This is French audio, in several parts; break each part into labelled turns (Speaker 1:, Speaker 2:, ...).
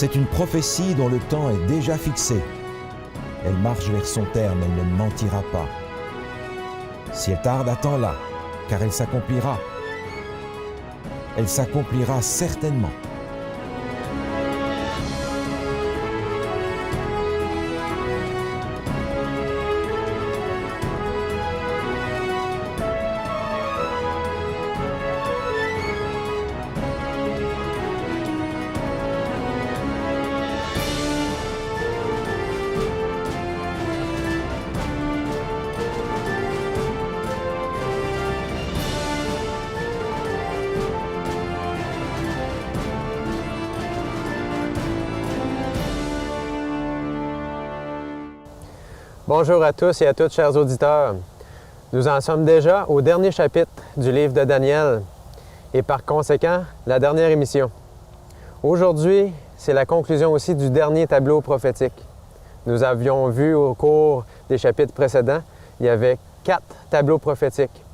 Speaker 1: C'est une prophétie dont le temps est déjà fixé. Elle marche vers son terme, elle ne mentira pas. Si elle tarde, attends-la, car elle s'accomplira. Elle s'accomplira certainement.
Speaker 2: Bonjour à tous et à toutes, chers auditeurs. Nous en sommes déjà au dernier chapitre du livre de Daniel et par conséquent, la dernière émission. Aujourd'hui, c'est la conclusion aussi du dernier tableau prophétique. Nous avions vu au cours des chapitres précédents, il y avait 4 tableaux prophétiques.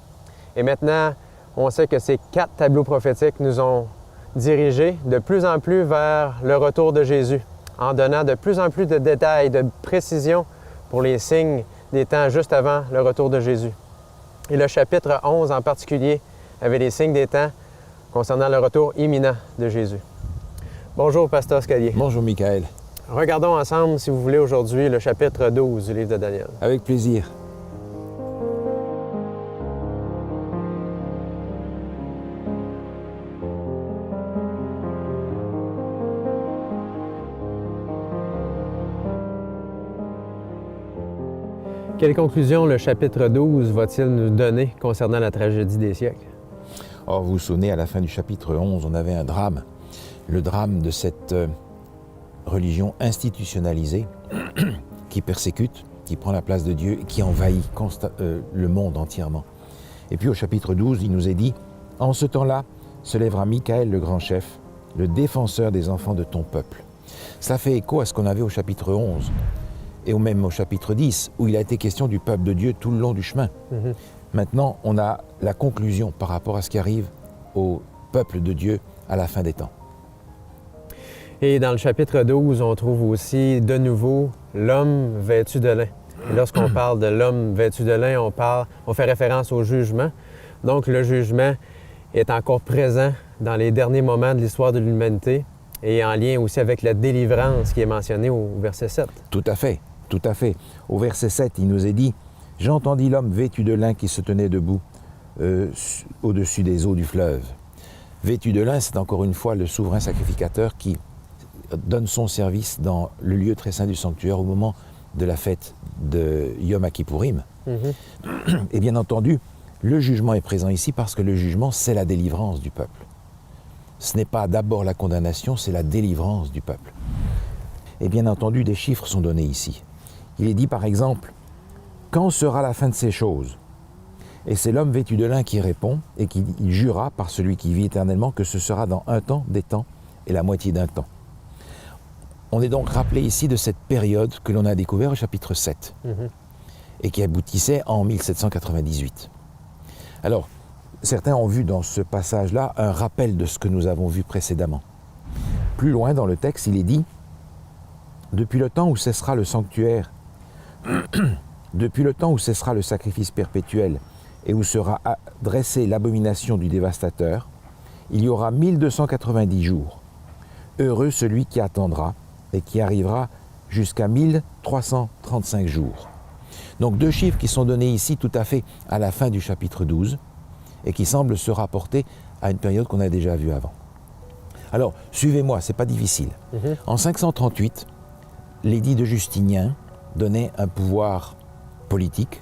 Speaker 2: Et maintenant, on sait que ces 4 tableaux prophétiques nous ont dirigés de plus en plus vers le retour de Jésus, en donnant de plus en plus de détails, de précisions pour les signes des temps juste avant le retour de Jésus. Et le chapitre 11 en particulier avait les signes des temps concernant le retour imminent de Jésus. Bonjour, Pasteur Scalier.
Speaker 1: Bonjour, Michael.
Speaker 2: Regardons ensemble, si vous voulez, aujourd'hui le chapitre 12 du livre de Daniel.
Speaker 1: Avec plaisir.
Speaker 2: Quelle conclusion le chapitre 12 va-t-il nous donner concernant la tragédie des siècles?
Speaker 1: Oh, vous vous souvenez, à la fin du chapitre 11, on avait un drame. Le drame de cette religion institutionnalisée qui persécute, qui prend la place de Dieu, qui envahit le monde entièrement. Et puis au chapitre 12, il nous est dit « En ce temps-là, se lèvera Michaël, le grand chef, le défenseur des enfants de ton peuple. » Cela fait écho à ce qu'on avait au chapitre 11. Et même au chapitre 10, où il a été question du peuple de Dieu tout le long du chemin. Maintenant, on a la conclusion par rapport à ce qui arrive au peuple de Dieu à la fin des temps.
Speaker 2: Et dans le chapitre 12, on trouve aussi de nouveau l'homme vêtu de lin. Et lorsqu'on parle de l'homme vêtu de lin, on fait référence au jugement. Donc le jugement est encore présent dans les derniers moments de l'histoire de l'humanité et en lien aussi avec la délivrance qui est mentionnée au verset 7.
Speaker 1: Tout à fait. Tout à fait. Au verset 7, il nous est dit « J'entendis l'homme vêtu de lin qui se tenait debout au-dessus des eaux du fleuve. » Vêtu de lin, c'est encore une fois le souverain sacrificateur qui donne son service dans le lieu très saint du sanctuaire au moment de la fête de Yom Kippourim. Et bien entendu, le jugement est présent ici parce que le jugement, c'est la délivrance du peuple. Ce n'est pas d'abord la condamnation, c'est la délivrance du peuple. Et bien entendu, des chiffres sont donnés ici. Il est dit par exemple, « Quand sera la fin de ces choses ?» Et c'est l'homme vêtu de lin qui répond et qui jurera par celui qui vit éternellement que ce sera dans un temps, des temps et la moitié d'un temps. On est donc rappelé ici de cette période que l'on a découvert au chapitre 7 et qui aboutissait en 1798. Alors, certains ont vu dans ce passage-là un rappel de ce que nous avons vu précédemment. Plus loin dans le texte, il est dit « Depuis le temps où cessera le sanctuaire, depuis le temps où cessera le sacrifice perpétuel et où sera dressée l'abomination du dévastateur, il y aura 1290 jours. Heureux celui qui attendra et qui arrivera jusqu'à 1335 jours. » Donc 2 chiffres qui sont donnés ici tout à fait à la fin du chapitre 12 et qui semblent se rapporter à une période qu'on a déjà vue avant. Alors, suivez-moi, c'est pas difficile. En 538, l'édit de Justinien donnait un pouvoir politique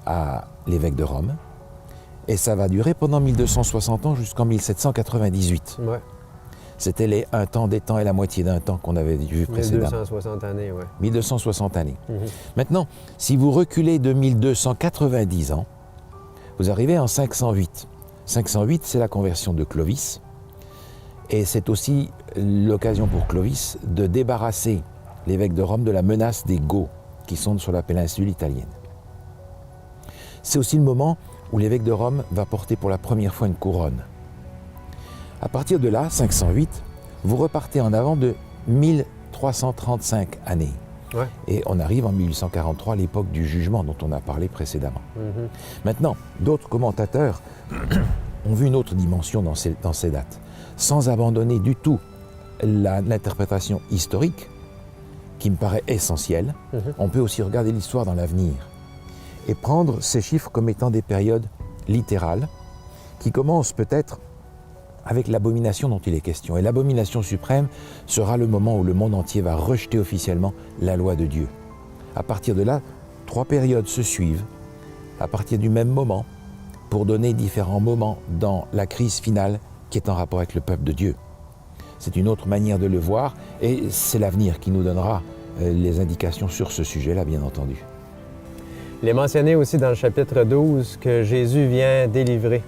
Speaker 1: à l'évêque de Rome et ça va durer pendant 1260 ans jusqu'en 1798.
Speaker 2: Ouais.
Speaker 1: C'était les un temps, des temps et la moitié d'un temps qu'on avait vu précédemment.
Speaker 2: 1260 années, oui.
Speaker 1: 1260 années. Maintenant, si vous reculez de 1290 ans, vous arrivez en 508. 508, c'est la conversion de Clovis. Et c'est aussi l'occasion pour Clovis de débarrasser l'évêque de Rome de la menace des Goths qui sont sur la péninsule italienne. C'est aussi le moment où l'évêque de Rome va porter pour la première fois une couronne. À partir de là, 508, vous repartez en avant de 1335 années.
Speaker 2: Ouais.
Speaker 1: Et on arrive en 1843, l'époque du jugement dont on a parlé précédemment. Maintenant, d'autres commentateurs ont vu une autre dimension dans ces dates. Sans abandonner du tout l'interprétation historique, qui me paraît essentielle, on peut aussi regarder l'histoire dans l'avenir et prendre ces chiffres comme étant des périodes littérales qui commencent peut-être avec l'abomination dont il est question. Et l'abomination suprême sera le moment où le monde entier va rejeter officiellement la loi de Dieu. À partir de là, 3 périodes se suivent, à partir du même moment, pour donner différents moments dans la crise finale qui est en rapport avec le peuple de Dieu. C'est une autre manière de le voir, et c'est l'avenir qui nous donnera les indications sur ce sujet-là, bien entendu.
Speaker 2: Il est mentionné aussi dans le chapitre 12 que Jésus vient délivrer.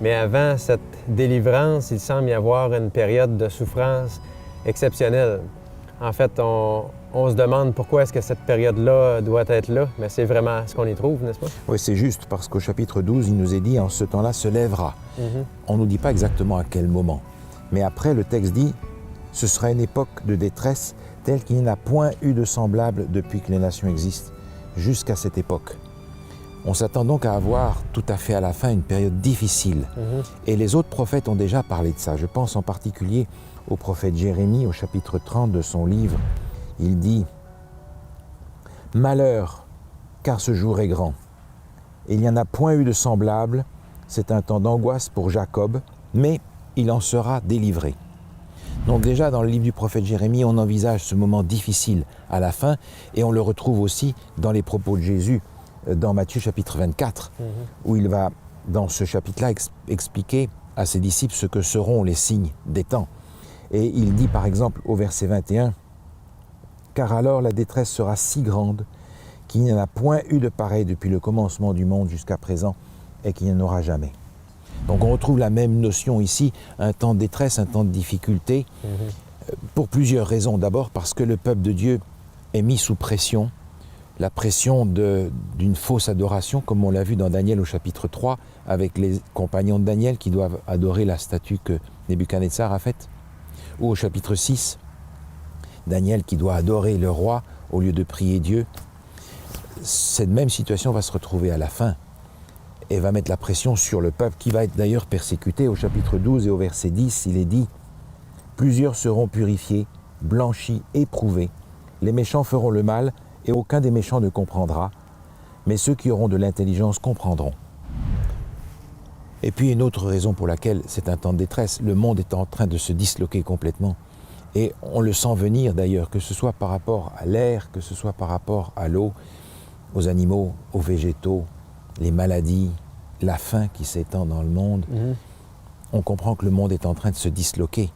Speaker 2: Mais avant cette délivrance, il semble y avoir une période de souffrance exceptionnelle. En fait, on se demande pourquoi est-ce que cette période-là doit être là, mais c'est vraiment ce qu'on y trouve, n'est-ce pas?
Speaker 1: Oui, c'est juste, parce qu'au chapitre 12, il nous est dit « en ce temps-là se lèvera ». On ne nous dit pas exactement à quel moment. Mais après, le texte dit « ce sera une époque de détresse telle qu'il n'y en a point eu de semblable depuis que les nations existent, jusqu'à cette époque ». On s'attend donc à avoir tout à fait à la fin une période difficile. Et les autres prophètes ont déjà parlé de ça. Je pense en particulier au prophète Jérémie, au chapitre 30 de son livre. Il dit « Malheur, car ce jour est grand. Et il n'y en a point eu de semblable. C'est un temps d'angoisse pour Jacob, mais il en sera délivré. » Donc déjà dans le livre du prophète Jérémie, on envisage ce moment difficile à la fin, et on le retrouve aussi dans les propos de Jésus, dans Matthieu chapitre 24, où il va, dans ce chapitre-là, expliquer à ses disciples ce que seront les signes des temps. Et il dit par exemple au verset 21, « Car alors la détresse sera si grande qu'il n'y en a point eu de pareil depuis le commencement du monde jusqu'à présent et qu'il n'y en aura jamais. » Donc on retrouve la même notion ici, un temps de détresse, un temps de difficulté, pour plusieurs raisons. D'abord parce que le peuple de Dieu est mis sous pression, la pression d'une fausse adoration, comme on l'a vu dans Daniel au chapitre 3, avec les compagnons de Daniel qui doivent adorer la statue que Nebuchadnezzar a faite. Ou au chapitre 6, Daniel qui doit adorer le roi au lieu de prier Dieu. Cette même situation va se retrouver à la fin et va mettre la pression sur le peuple qui va être d'ailleurs persécuté. Au chapitre 12 et au verset 10, il est dit « Plusieurs seront purifiés, blanchis, éprouvés. Les méchants feront le mal, et aucun des méchants ne comprendra, mais ceux qui auront de l'intelligence comprendront. » Et puis une autre raison pour laquelle c'est un temps de détresse, le monde est en train de se disloquer complètement. Et on le sent venir d'ailleurs, que ce soit par rapport à l'air, que ce soit par rapport à l'eau, aux animaux, aux végétaux, les maladies, la faim qui s'étend dans le monde. On comprend que le monde est en train de se disloquer.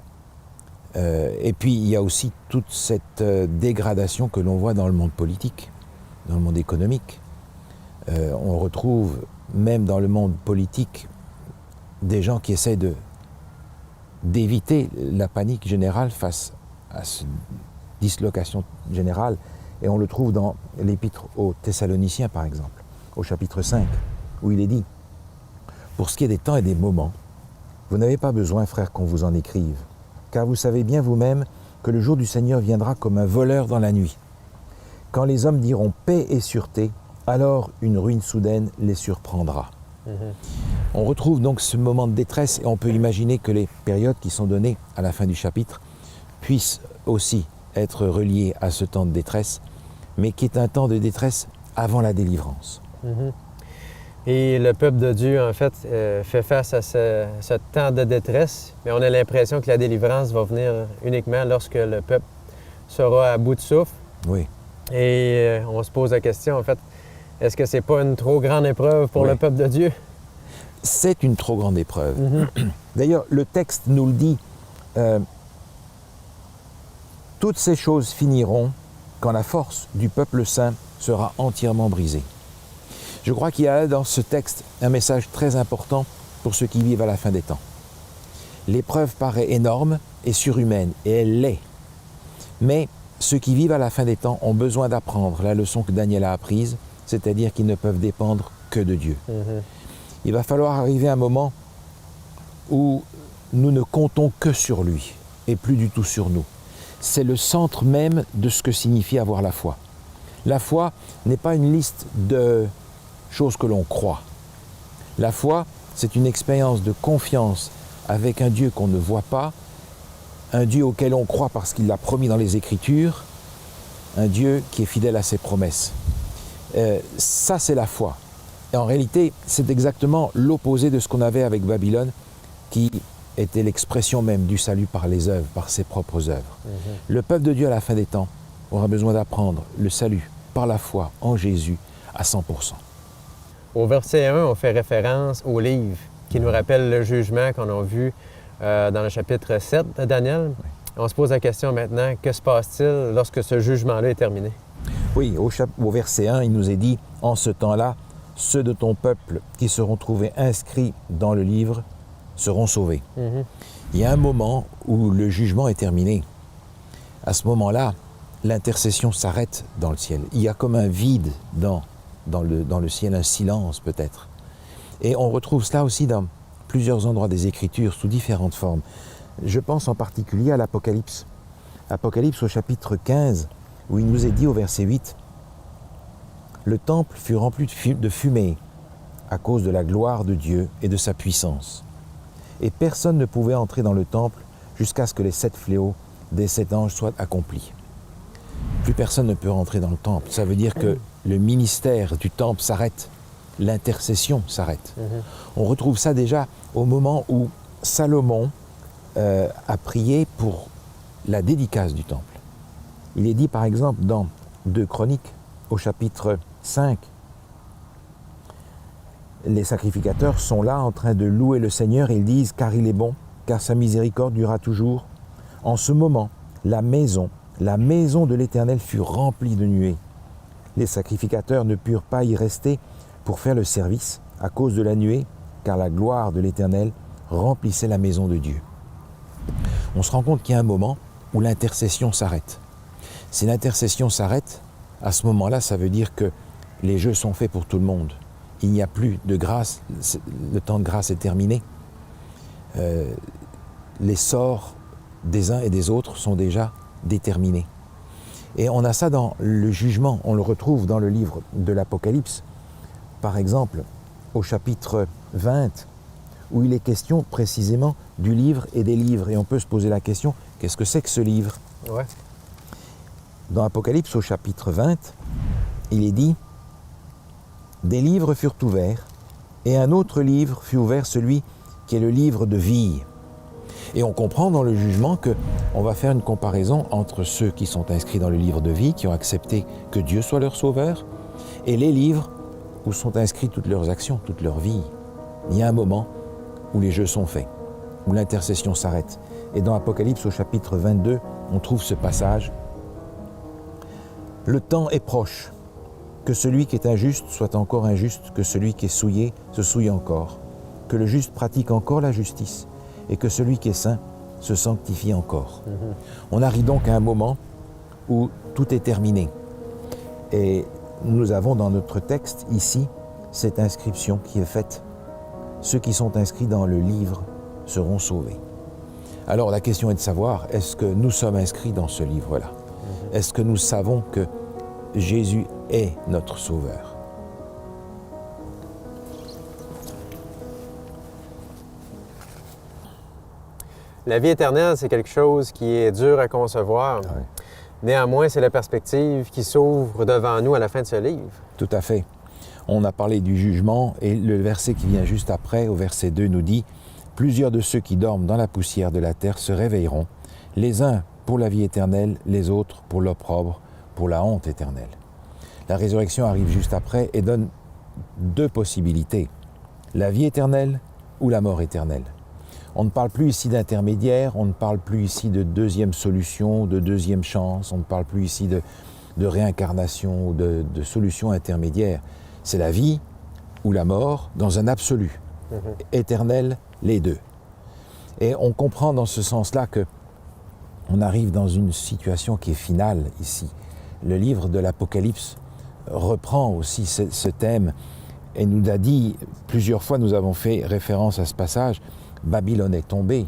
Speaker 1: Et puis il y a aussi toute cette dégradation que l'on voit dans le monde politique, dans le monde économique. On retrouve même dans le monde politique des gens qui essaient d'éviter la panique générale face à cette dislocation générale. Et on le trouve dans l'épître aux Thessaloniciens par exemple, au chapitre 5, où il est dit « Pour ce qui est des temps et des moments, vous n'avez pas besoin, frères, qu'on vous en écrive. Car vous savez bien vous-même que le jour du Seigneur viendra comme un voleur dans la nuit. Quand les hommes diront paix et sûreté, alors une ruine soudaine les surprendra. » On retrouve donc ce moment de détresse et on peut imaginer que les périodes qui sont données à la fin du chapitre puissent aussi être reliées à ce temps de détresse, mais qui est un temps de détresse avant la délivrance.
Speaker 2: Et le peuple de Dieu, en fait, fait face à ce temps de détresse, mais on a l'impression que la délivrance va venir uniquement lorsque le peuple sera à bout de souffle.
Speaker 1: Oui.
Speaker 2: Et on se pose la question, en fait, est-ce que c'est pas une trop grande épreuve pour le peuple de Dieu?
Speaker 1: C'est une trop grande épreuve. D'ailleurs, le texte nous le dit, toutes ces choses finiront quand la force du peuple saint sera entièrement brisée. Je crois qu'il y a dans ce texte un message très important pour ceux qui vivent à la fin des temps. L'épreuve paraît énorme et surhumaine, et elle l'est. Mais ceux qui vivent à la fin des temps ont besoin d'apprendre la leçon que Daniel a apprise, c'est-à-dire qu'ils ne peuvent dépendre que de Dieu. Il va falloir arriver à un moment où nous ne comptons que sur lui, et plus du tout sur nous. c'est le centre même de ce que signifie avoir la foi. La foi n'est pas une liste de choses que l'on croit. La foi, c'est une expérience de confiance avec un Dieu qu'on ne voit pas, un Dieu auquel on croit parce qu'il l'a promis dans les Écritures, un Dieu qui est fidèle à ses promesses. Ça, c'est la foi. Et en réalité, c'est exactement l'opposé de ce qu'on avait avec Babylone, qui était l'expression même du salut par les œuvres, par ses propres œuvres. Le peuple de Dieu à la fin des temps aura besoin d'apprendre le salut par la foi en Jésus à 100%.
Speaker 2: Au verset 1, on fait référence au livre qui nous rappelle le jugement qu'on a vu dans le chapitre 7 de Daniel. Oui. On se pose la question maintenant, que se passe-t-il lorsque ce jugement-là est terminé?
Speaker 1: Oui, au verset 1, il nous est dit, « En ce temps-là, ceux de ton peuple qui seront trouvés inscrits dans le livre seront sauvés. Il y a un moment où le jugement est terminé. À ce moment-là, l'intercession s'arrête dans le ciel. Il y a comme un vide dans le ciel, un silence peut-être. Et on retrouve cela aussi dans plusieurs endroits des Écritures, sous différentes formes. Je pense en particulier à l'Apocalypse. Apocalypse au chapitre 15, où il nous est dit au verset 8, « Le temple fut rempli de fumée à cause de la gloire de Dieu et de sa puissance. Et personne ne pouvait entrer dans le temple jusqu'à ce que les 7 fléaux des 7 anges soient accomplis. » Plus personne ne peut rentrer dans le temple. Ça veut dire que le ministère du temple s'arrête, l'intercession s'arrête. On retrouve ça déjà au moment où Salomon a prié pour la dédicace du temple. Il est dit par exemple dans 2 Chroniques, au chapitre 5, les sacrificateurs sont là en train de louer le Seigneur et ils disent « Car il est bon, car sa miséricorde durera toujours. En ce moment, la maison de l'Éternel fut remplie de nuées. Les sacrificateurs ne purent pas y rester pour faire le service à cause de la nuée, car la gloire de l'Éternel remplissait la maison de Dieu. » On se rend compte qu'il y a un moment où l'intercession s'arrête. Si l'intercession s'arrête, à ce moment-là, ça veut dire que les jeux sont faits pour tout le monde. Il n'y a plus de grâce, le temps de grâce est terminé. Les sorts des uns et des autres sont déjà déterminés. Et on a ça dans le jugement, on le retrouve dans le livre de l'Apocalypse, par exemple au chapitre 20, où il est question précisément du livre et des livres. Et on peut se poser la question, qu'est-ce que c'est que ce livre?
Speaker 2: Ouais.
Speaker 1: Dans Apocalypse au chapitre 20, il est dit « Des livres furent ouverts, et un autre livre fut ouvert, celui qui est le livre de vie. » Et on comprend dans le jugement qu'on va faire une comparaison entre ceux qui sont inscrits dans le livre de vie, qui ont accepté que Dieu soit leur sauveur, et les livres où sont inscrits toutes leurs actions, toute leur vie. Il y a un moment où les jeux sont faits, où l'intercession s'arrête. Et dans Apocalypse au chapitre 22, on trouve ce passage. « Le temps est proche, que celui qui est injuste soit encore injuste, que celui qui est souillé se souille encore, que le juste pratique encore la justice, et que celui qui est saint se sanctifie encore. » On arrive donc à un moment où tout est terminé. Et nous avons dans notre texte ici cette inscription qui est faite. Ceux qui sont inscrits dans le livre seront sauvés. Alors la question est de savoir, est-ce que nous sommes inscrits dans ce livre-là? Est-ce que nous savons que Jésus est notre Sauveur?
Speaker 2: La vie éternelle, c'est quelque chose qui est dur à concevoir.
Speaker 1: Ouais.
Speaker 2: Néanmoins, c'est la perspective qui s'ouvre devant nous à la fin de ce livre.
Speaker 1: Tout à fait. On a parlé du jugement et le verset qui vient juste après, au verset 2, nous dit « Plusieurs de ceux qui dorment dans la poussière de la terre se réveilleront, les uns pour la vie éternelle, les autres pour l'opprobre, pour la honte éternelle. » La résurrection arrive juste après et donne 2 possibilités, la vie éternelle ou la mort éternelle. On ne parle plus ici d'intermédiaire, on ne parle plus ici de deuxième solution, de deuxième chance, on ne parle plus ici de réincarnation ou de solution intermédiaire. C'est la vie ou la mort dans un absolu, éternel, les deux. Et on comprend dans ce sens-là qu'on arrive dans une situation qui est finale ici. Le livre de l'Apocalypse reprend aussi ce thème et nous a dit, plusieurs fois nous avons fait référence à ce passage, Babylone est tombée.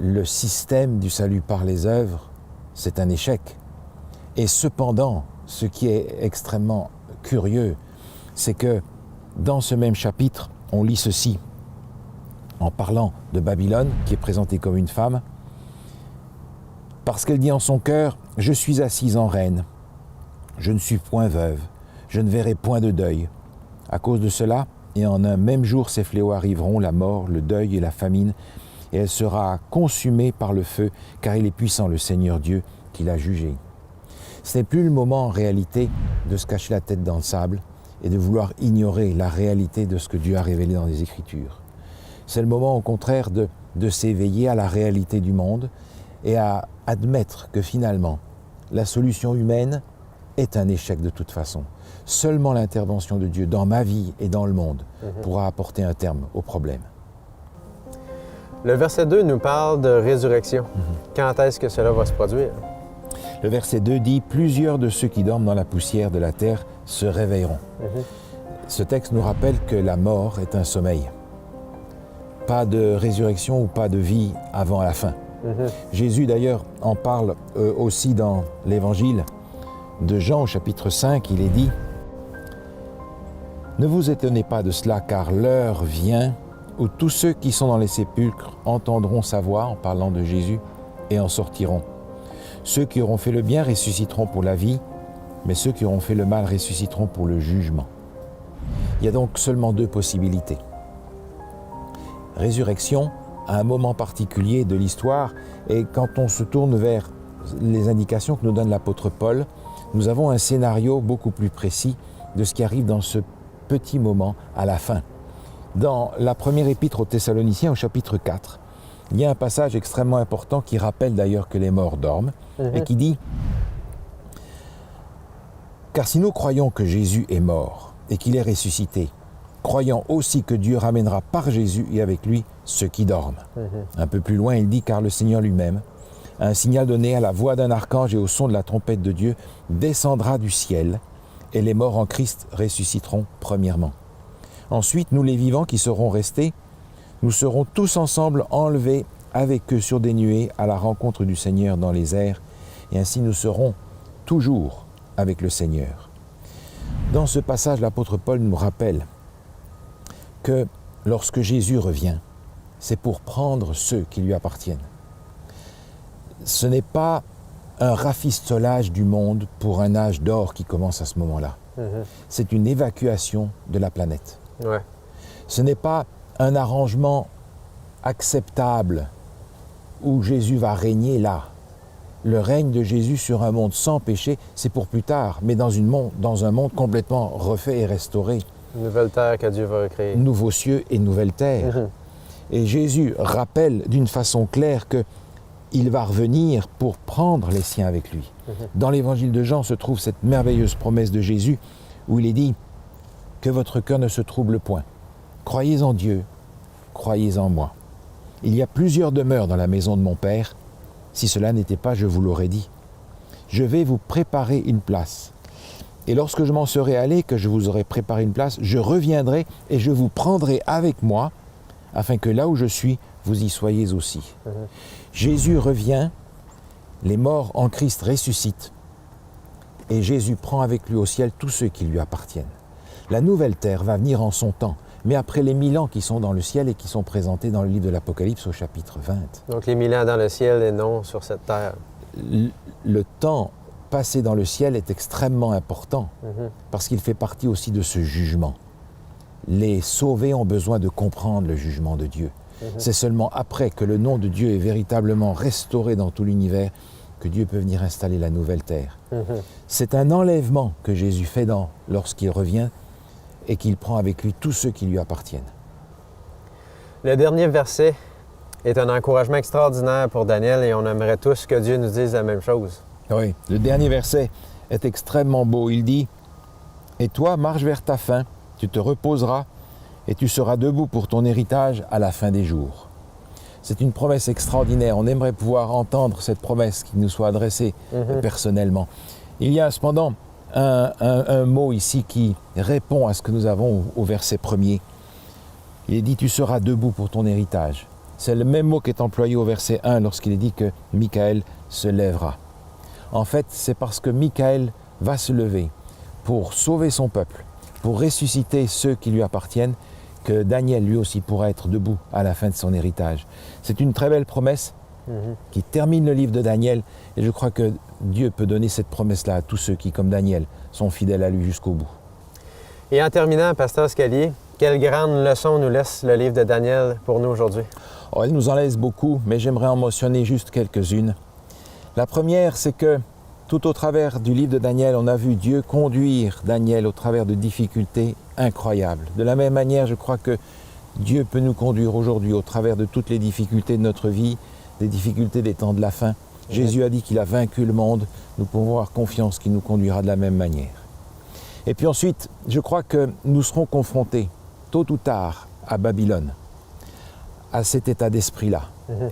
Speaker 1: Le système du salut par les œuvres c'est un échec. Et cependant, ce qui est extrêmement curieux, c'est que dans ce même chapitre, on lit ceci, en parlant de Babylone, qui est présentée comme une femme, parce qu'elle dit en son cœur, « Je suis assise en reine, je ne suis point veuve, je ne verrai point de deuil. À cause de cela, et en un même jour, ces fléaux arriveront, la mort, le deuil et la famine, et elle sera consumée par le feu, car il est puissant le Seigneur Dieu qui l'a jugée. » Ce n'est plus le moment en réalité de se cacher la tête dans le sable et de vouloir ignorer la réalité de ce que Dieu a révélé dans les Écritures. C'est le moment au contraire de s'éveiller à la réalité du monde et à admettre que finalement, la solution humaine est un échec de toute façon. Seulement l'intervention de Dieu dans ma vie et dans le monde pourra apporter un terme au problème.
Speaker 2: Le verset 2 nous parle de résurrection. Quand est-ce que cela va se produire?
Speaker 1: Le verset 2 dit « Plusieurs de ceux qui dorment dans la poussière de la terre se réveilleront. Ce texte nous rappelle que la mort est un sommeil. Pas de résurrection ou pas de vie avant la fin. Jésus d'ailleurs en parle aussi dans l'évangile de Jean au chapitre 5, il est dit « Ne vous étonnez pas de cela, car l'heure vient où tous ceux qui sont dans les sépulcres entendront sa voix en parlant de Jésus et en sortiront. Ceux qui auront fait le bien ressusciteront pour la vie, mais ceux qui auront fait le mal ressusciteront pour le jugement. » Il y a donc seulement deux possibilités. Résurrection à un moment particulier de l'histoire, et quand on se tourne vers les indications que nous donne l'apôtre Paul, nous avons un scénario beaucoup plus précis de ce qui arrive dans ce petit moment à la fin. Dans la première épître aux Thessaloniciens, au chapitre 4, il y a un passage extrêmement important qui rappelle d'ailleurs que les morts dorment, et qui dit « Car si nous croyons que Jésus est mort et qu'il est ressuscité, croyons aussi que Dieu ramènera par Jésus et avec lui ceux qui dorment. » Un peu plus loin, il dit « Car le Seigneur lui-même, à un signal donné à la voix d'un archange et au son de la trompette de Dieu, descendra du ciel, et les morts en Christ ressusciteront premièrement. Ensuite, nous les vivants qui serons restés, nous serons tous ensemble enlevés avec eux sur des nuées à la rencontre du Seigneur dans les airs, et ainsi nous serons toujours avec le Seigneur. » Dans ce passage, l'apôtre Paul nous rappelle que lorsque Jésus revient, c'est pour prendre ceux qui lui appartiennent. Ce n'est pas un rafistolage du monde pour un âge d'or qui commence à ce moment-là. C'est une évacuation de la planète. Ce n'est pas un arrangement acceptable où Jésus va régner là. Le règne de Jésus sur un monde sans péché, c'est pour plus tard, mais dans un monde complètement refait et restauré.
Speaker 2: Une nouvelle terre que Dieu va recréer.
Speaker 1: Nouveaux cieux et nouvelle terre. Et Jésus rappelle d'une façon claire qu'il va revenir pour prendre les siens avec lui. Dans l'évangile de Jean se trouve cette merveilleuse promesse de Jésus où il est dit « Que votre cœur ne se trouble point. Croyez en Dieu, croyez en moi. Il y a plusieurs demeures dans la maison de mon Père. Si cela n'était pas, je vous l'aurais dit. Je vais vous préparer une place. Et lorsque je m'en serai allé, que je vous aurai préparé une place, je reviendrai et je vous prendrai avec moi, afin que là où je suis, vous y soyez aussi. » Jésus revient, les morts en Christ ressuscitent, et Jésus prend avec lui au ciel tous ceux qui lui appartiennent. La nouvelle terre va venir en son temps, mais après les 1000 ans qui sont dans le ciel et qui sont présentés dans le livre de l'Apocalypse au chapitre 20.
Speaker 2: Donc les 1000 ans dans le ciel et non sur cette terre.
Speaker 1: Le temps passé dans le ciel est extrêmement important parce qu'il fait partie aussi de ce jugement. Les sauvés ont besoin de comprendre le jugement de Dieu. C'est seulement après que le nom de Dieu est véritablement restauré dans tout l'univers que Dieu peut venir installer la nouvelle terre. C'est un enlèvement que Jésus fait lorsqu'il revient et qu'il prend avec lui tous ceux qui lui appartiennent.
Speaker 2: Le dernier verset est un encouragement extraordinaire pour Daniel et on aimerait tous que Dieu nous dise la même chose.
Speaker 1: Oui, le dernier verset est extrêmement beau. Il dit « Et toi, marche vers ta fin, tu te reposeras et tu seras debout pour ton héritage à la fin des jours. » C'est une promesse extraordinaire. On aimerait pouvoir entendre cette promesse qui nous soit adressée personnellement. Il y a cependant un mot ici qui répond à ce que nous avons au verset 1er. Il est dit « Tu seras debout pour ton héritage ». C'est le même mot qui est employé au verset 1 lorsqu'il est dit que Michael se lèvera. En fait, c'est parce que Michael va se lever pour sauver son peuple, pour ressusciter ceux qui lui appartiennent, que Daniel lui aussi pourra être debout à la fin de son héritage. C'est une très belle promesse qui termine le livre de Daniel, et je crois que Dieu peut donner cette promesse-là à tous ceux qui, comme Daniel, sont fidèles à lui jusqu'au bout.
Speaker 2: Et en terminant, Pasteur Scali, quelle grande leçon nous laisse le livre de Daniel pour nous aujourd'hui?
Speaker 1: Oh, elle nous en laisse beaucoup, mais j'aimerais en mentionner juste quelques-unes. La première, c'est que tout au travers du livre de Daniel, on a vu Dieu conduire Daniel au travers de difficultés incroyables. De la même manière, je crois que Dieu peut nous conduire aujourd'hui au travers de toutes les difficultés de notre vie, des difficultés des temps de la fin. Jésus a dit qu'il a vaincu le monde. Nous pouvons avoir confiance qu'il nous conduira de la même manière. Et puis ensuite, je crois que nous serons confrontés, tôt ou tard, à Babylone, à cet état d'esprit-là,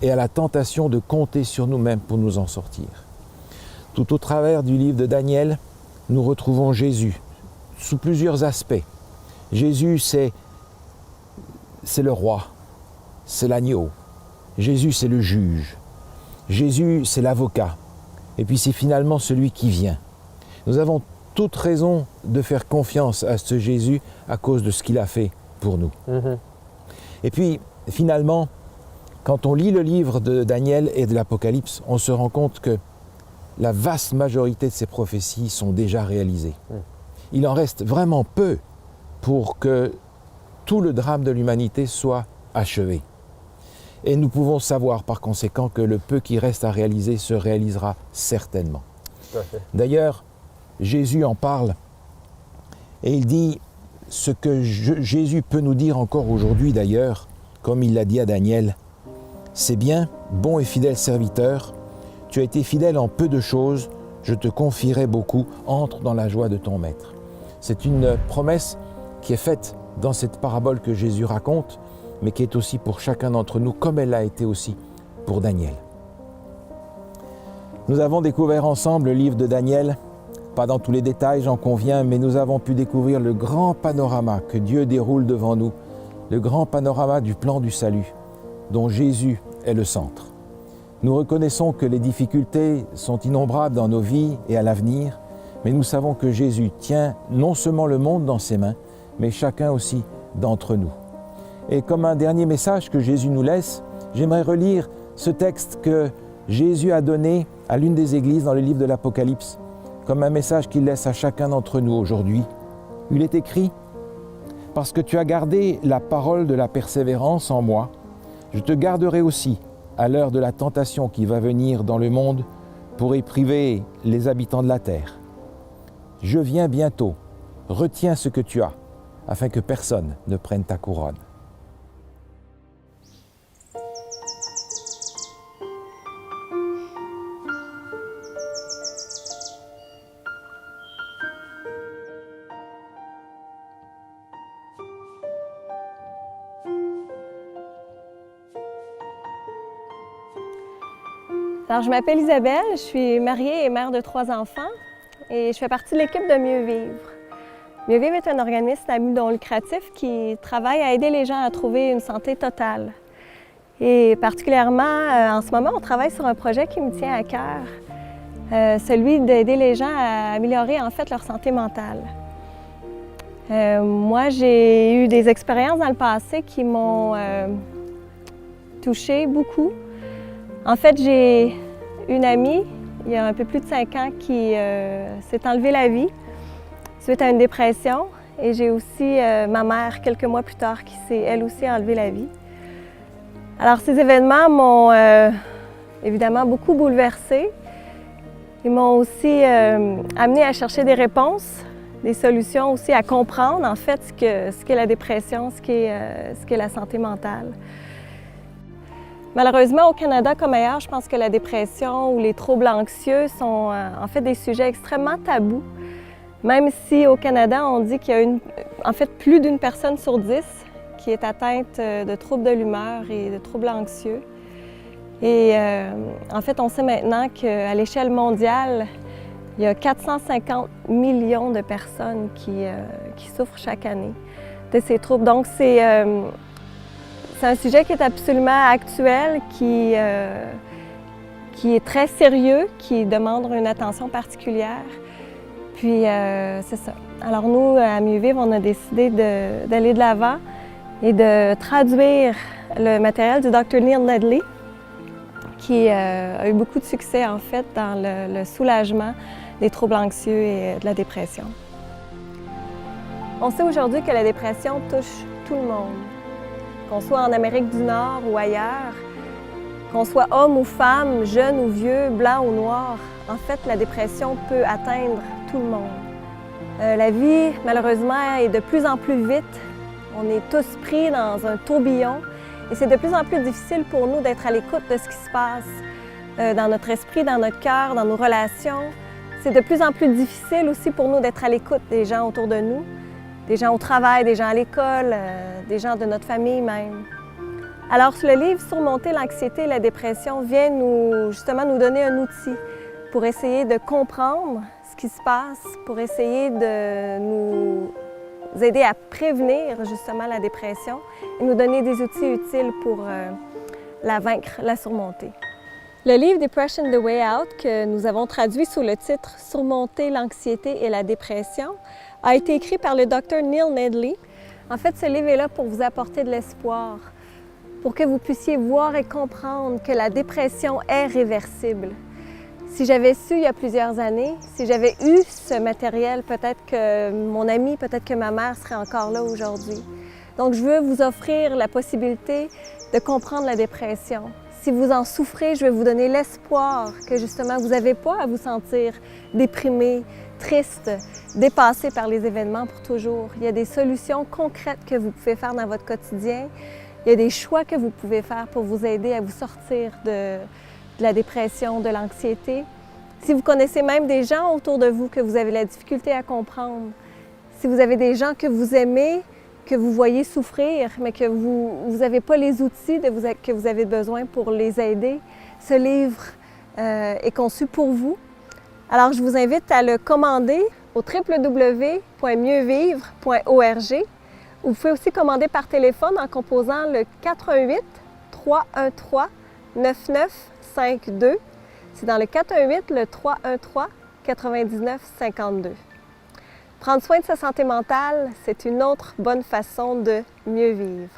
Speaker 1: et à la tentation de compter sur nous-mêmes pour nous en sortir. Tout au travers du livre de Daniel, nous retrouvons Jésus, sous plusieurs aspects. Jésus, c'est le roi, c'est l'agneau. Jésus, c'est le juge. Jésus, c'est l'avocat. Et puis c'est finalement celui qui vient. Nous avons toute raison de faire confiance à ce Jésus à cause de ce qu'il a fait pour nous. Et puis, finalement, quand on lit le livre de Daniel et de l'Apocalypse, on se rend compte que la vaste majorité de ces prophéties sont déjà réalisées. Il en reste vraiment peu pour que tout le drame de l'humanité soit achevé. Et nous pouvons savoir par conséquent que le peu qui reste à réaliser se réalisera certainement. D'ailleurs, Jésus en parle et il dit ce que Jésus peut nous dire encore aujourd'hui d'ailleurs, comme il l'a dit à Daniel. C'est bien, bon et fidèle serviteur, tu as été fidèle en peu de choses, je te confierai beaucoup, entre dans la joie de ton maître. C'est une promesse qui est faite dans cette parabole que Jésus raconte, mais qui est aussi pour chacun d'entre nous, comme elle l'a été aussi pour Daniel. Nous avons découvert ensemble le livre de Daniel, pas dans tous les détails, j'en conviens, mais nous avons pu découvrir le grand panorama que Dieu déroule devant nous, le grand panorama du plan du salut, dont Jésus est le centre. Nous reconnaissons que les difficultés sont innombrables dans nos vies et à l'avenir, mais nous savons que Jésus tient non seulement le monde dans ses mains, mais chacun aussi d'entre nous. Et comme un dernier message que Jésus nous laisse, j'aimerais relire ce texte que Jésus a donné à l'une des églises dans le livre de l'Apocalypse, comme un message qu'il laisse à chacun d'entre nous aujourd'hui. Il est écrit « Parce que tu as gardé la parole de la persévérance en moi, je te garderai aussi à l'heure de la tentation qui va venir dans le monde pour y priver les habitants de la terre. Je viens bientôt, retiens ce que tu as, afin que personne ne prenne ta couronne. »
Speaker 3: Alors, je m'appelle Isabelle, je suis mariée et mère de 3 enfants et je fais partie de l'équipe de Mieux Vivre. Mieux Vivre est un organisme à but non lucratif qui travaille à aider les gens à trouver une santé totale. Et particulièrement, en ce moment, on travaille sur un projet qui me tient à cœur, celui d'aider les gens à améliorer en fait leur santé mentale. Moi, j'ai eu des expériences dans le passé qui m'ont touchée beaucoup. En fait, j'ai une amie, il y a un peu plus de 5 ans, qui s'est enlevée la vie suite à une dépression. Et j'ai aussi ma mère, quelques mois plus tard, qui s'est elle aussi enlevée la vie. Alors, ces événements m'ont évidemment beaucoup bouleversée. Ils m'ont aussi amenée à chercher des réponses, des solutions aussi, à comprendre en fait ce qu'est la dépression, ce qu'est la santé mentale. Malheureusement, au Canada comme ailleurs, je pense que la dépression ou les troubles anxieux sont en fait des sujets extrêmement tabous. Même si au Canada, on dit qu'il y a en fait plus d'une personne sur 10 qui est atteinte de troubles de l'humeur et de troubles anxieux. Et en fait, on sait maintenant qu'à l'échelle mondiale, il y a 450 millions de personnes qui souffrent chaque année de ces troubles. Donc, c'est un sujet qui est absolument actuel, qui qui est très sérieux, qui demande une attention particulière. Puis c'est ça. Alors nous, à Mieux Vivre, on a décidé d'aller de l'avant et de traduire le matériel du Dr. Neil Nedley, qui a eu beaucoup de succès en fait dans le soulagement des troubles anxieux et de la dépression. On sait aujourd'hui que la dépression touche tout le monde, qu'on soit en Amérique du Nord ou ailleurs, qu'on soit homme ou femme, jeune ou vieux, blanc ou noir. En fait, la dépression peut atteindre tout le monde. La vie, malheureusement, est de plus en plus vite. On est tous pris dans un tourbillon et c'est de plus en plus difficile pour nous d'être à l'écoute de ce qui se passe dans notre esprit, dans notre cœur, dans nos relations. C'est de plus en plus difficile aussi pour nous d'être à l'écoute des gens autour de nous, des gens au travail, des gens à l'école, des gens de notre famille même. Alors, le livre « Surmonter l'anxiété et la dépression » vient justement nous donner un outil pour essayer de comprendre ce qui se passe, pour essayer de nous aider à prévenir justement la dépression et nous donner des outils utiles pour la vaincre, la surmonter. Le livre « Depression the Way Out » que nous avons traduit sous le titre « Surmonter l'anxiété et la dépression » a été écrit par le Dr. Neil Nedley. En fait, ce livre est là pour vous apporter de l'espoir, pour que vous puissiez voir et comprendre que la dépression est réversible. Si j'avais su il y a plusieurs années, si j'avais eu ce matériel, peut-être que mon ami, peut-être que ma mère serait encore là aujourd'hui. Donc, je veux vous offrir la possibilité de comprendre la dépression. Si vous en souffrez, je vais vous donner l'espoir que justement, vous n'avez pas à vous sentir déprimé, triste, dépassé par les événements pour toujours. Il y a des solutions concrètes que vous pouvez faire dans votre quotidien. Il y a des choix que vous pouvez faire pour vous aider à vous sortir de la dépression, de l'anxiété. Si vous connaissez même des gens autour de vous que vous avez la difficulté à comprendre, si vous avez des gens que vous aimez, que vous voyez souffrir, mais que vous n'avez pas les outils que vous avez besoin pour les aider, ce livre est conçu pour vous. Alors, je vous invite à le commander au www.mieuxvivre.org. Vous pouvez aussi commander par téléphone en composant le 418 313 9952. C'est dans le 418 le 313 99 52. Prendre soin de sa santé mentale, c'est une autre bonne façon de mieux vivre.